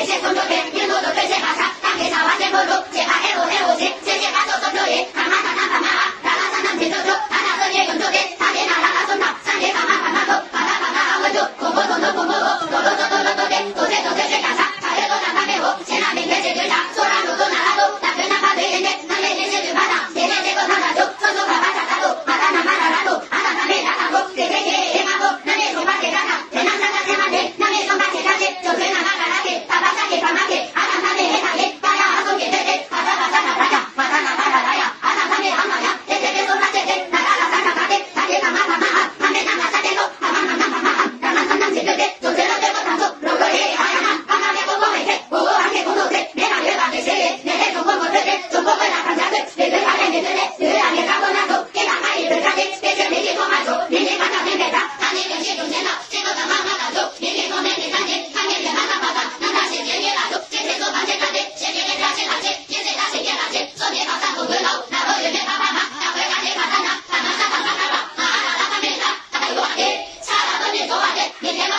些动作片，一路都对谁发傻，当给啥话先不录，结巴黑我黑我结，谁结巴手手作业，他妈他他他妈啊，他拉上当天走走，他打这些用作业，他别拿他拉松脑，三爷他妈他妈头，他拉他拉我就，空空空空空空空，多多多多多多点，多些多些谁干啥，他也多让他给我，先拿明天解决啥，说让路都拿拉走，他跟他发对眼点，他每天先去爬上，天天结果他拿走，说说他爬他拉走，马他他马他拉走，阿他他没他他走，给给给给马走，那边说把给他他，天南山他天马天，那边说把给他给，就对那那那给，他把他给他妈给，阿他他没他给，把呀阿送给给给，阿他他他他他呀，马他他他他他呀，阿他他没他妈呀，给给给说他给给，那那那他他他给，他给他妈他妈啊，他没他妈他给走，他妈他妈他妈啊，他妈他妈给给给，就对了对个他走，如果给阿呀妈，阿妈别我没给，我还给工作给，别打别打给谁给，别给中国我对给，中国为了他家对，别对他给别对给，别让别他我拿走，给他买一对他给，别去别给我买走，别给他他别给他，他那个写中间了，这个他妈妈拿走，别给我没给他给，他给别他他他他，那他先给拿走，先给做饭先他给，先给他先他给，先给他先给他给，说别他三不回头，然后就别他他他，他回他给他他他，他他他他他他，啊啊啊他没他，他给我给，啥他都没做完给，明天我。